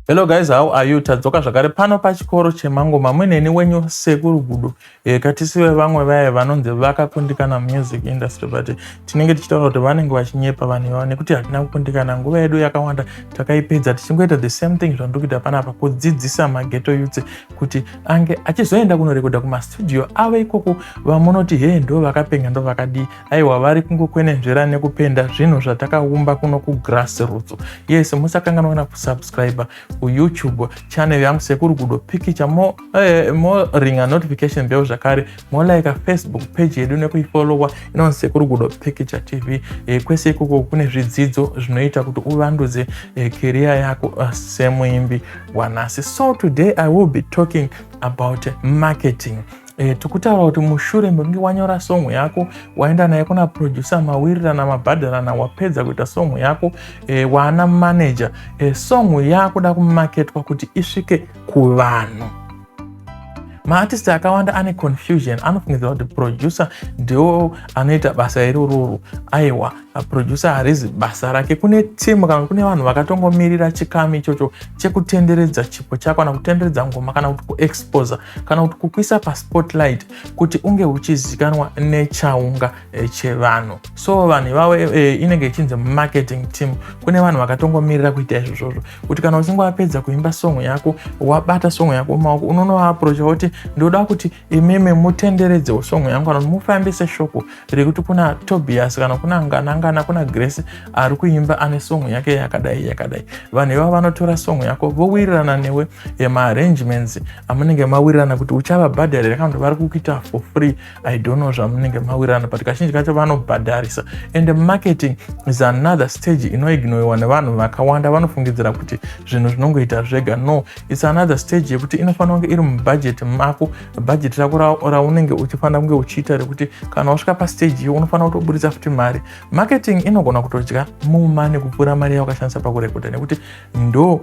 Hello guys, how are you? Tadzoka zvakare pano pachikoro Chemangoma muneni wenyu Sekuru Gudu. Katisiwe vamwe vaye vanonzi vakakundikana music industry, but tinenge tichitaura kuti vanenge vachinyepa vanhu ivavo nekuti hatina kukundikana. Nguva yedu yakawanda takaipedza tichingoita the same thing zvandikuita panapa, kudzidzisa mageto youths kuti ange achizoenda kunorekodha kumastudio ave ikoko vamunoti he ndo vakapenga ndo vakadii, aiwa vari kungokwenenzvera nekupenda zvinhu zvatakaumba kuno kugrassroots. Yes, musakanganwa kusubscribe YouTube channel yangu Sekuru Gudu Pikicha, mo ringa notification bell zvakare, mo like Facebook page yedu nekuifollowa inonzi Sekuru Gudu Pikicha TV. Kwese ikoko kune zvidzidzo zvinoita kuti uvandudze career yako semuimbi wanhasi. So today I will be talking about marketing. Tukutaura kuti mushure mekunge wanyora song yako, waenda nayo kuna producer, mawirirana mabhadharana, wapedza kuita song yako, wana manager, song yako da kumarketwa kuti isvike kuvanhu. Maartist akawanda ane confusion, anofungidzira kuti producer ndio anoita basa iroro. Aiwa, producer harizi basa rake. Kune team kana kune vanhu vakatongomirira chikamu ichocho chekutenderedza chipo chako kana kutenderedza ngoma kana kuti kuexpose kana kuti kukwisa pa spotlight kuti unge uchizikanwa nechaunga chevanhu. So vanhu ivavo inenge ichinzi marketing team. Kune vanhu vakatongomirira kuita izvozvo kuti kana uchinge wapedza kuimba song yako, wabata song yako mumaoko, unonova approach kuti ndoda kuti imeme mutenderedze song yangu kana mufambise shoko rekuti kuna Tobias kana kuna Nganangana kuna Grace ari kuimba ane song yake yakadai. Vanhu ivavo vanotora song yako vowirirana newe arrangements amunenge mawirirana kuti uchavabhadharira kana kuti vari kukuita for free. I don't know zvamunenge mawirirana, but kazhinji kacho vanobhadharisa. And marketing is another stage inoignoiwa nevanhu vakawanda. Vanofungidzira kuti zvinhu zvinongoita zvega. No, it's another stage yekuti inofanira kunge iri mubudget mako, budget rako raunenge uchifanira kunge uchiita rekuti kana wasvika pastage iyo unofanira kutoburitsa futi mari. Marketing inogona kutodya mumane kupfuura mari yakashandisa pakurekodha, nekuti ndo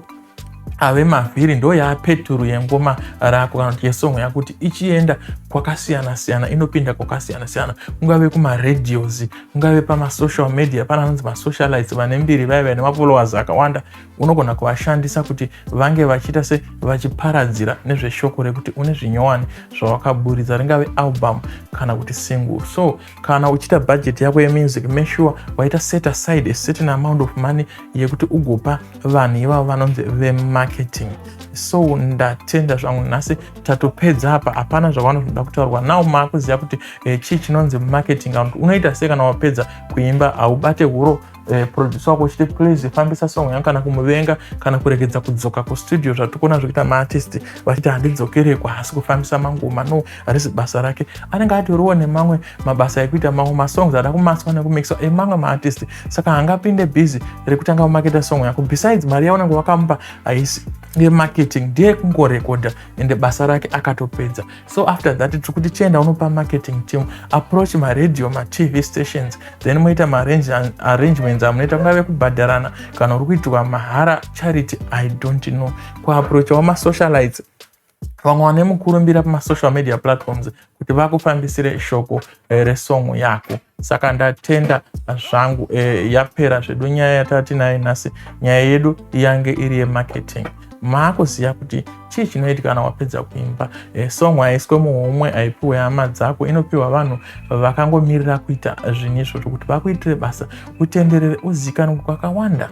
ave mavhiri, ndo yapeturu yengoma rako kana kuti yesong yako kuti ichienda kwakasiyana siyana, inopinda kwakasiyana siyana, ungave kuma radios, ungave pama social media, pana vanonzi ma socialites vane mbiri vaya nemafollowers akawanda. Unogona kuvashandisa kuti vange vachiita se vachiparadzira nezveshoko rekuti une zvinyowani zvawakaburitsa, ringave album kana kuti single. So kana uchiita budget yako yemusic, make sure waita set aside a certain amount of money yekuti ugopa vanhu ivavo vanonzi vemarketing. So ndatenda zvangu nhasi tatopedza apa, hapana zvavanoda kutaurwa. Now maakuziva kuti chii chinonzi marketing. Unoita sei kana wapedza kuimba haubate huro producer wako uchiti please fambisa song yangu kana kumuvenga kana kurekedza kudzoka kustudio zvatikona zvikuita maartist vachiti handidzokere hasi kufambisa mangoma. No, harisi basa rake. Anenge atoriwo nemamwe mabasa ekuita mamwe masongs ada kumaswa nekumixwa emamwe maartist. Saka hangapinde busy rekutanga kumaketa song yako. Besides mari yaunenge wakamupa haisi. Marketing ndiye kungorekodha ende basa rake akatopedza. So after that tikuti chienda unopa marketing team, approach ma radio, ma TV stations, then moita ma arrangements amunoita kungave kubhadharana kana uri kuitwa mahara, charity, I don't know. Kuapproach wama socialites, vamwe vane mukurumbira pama social media platforms kuti vakufambisire shoko resong yako. Saka ndatenda zvangu yapera zvedu nyaya yatati nayo nhasi. Nyaya yedu yange iri yemarketing. Maakuziva kuti chii chinoitika kana wapedza kuimba song haiswe muhomwe, haipiwe hama dzako, inopiwa vanhu vakangomirira kuita zvinhu izvozvo kuti vakuitire basa utenderere uzikanwe kwakawanda.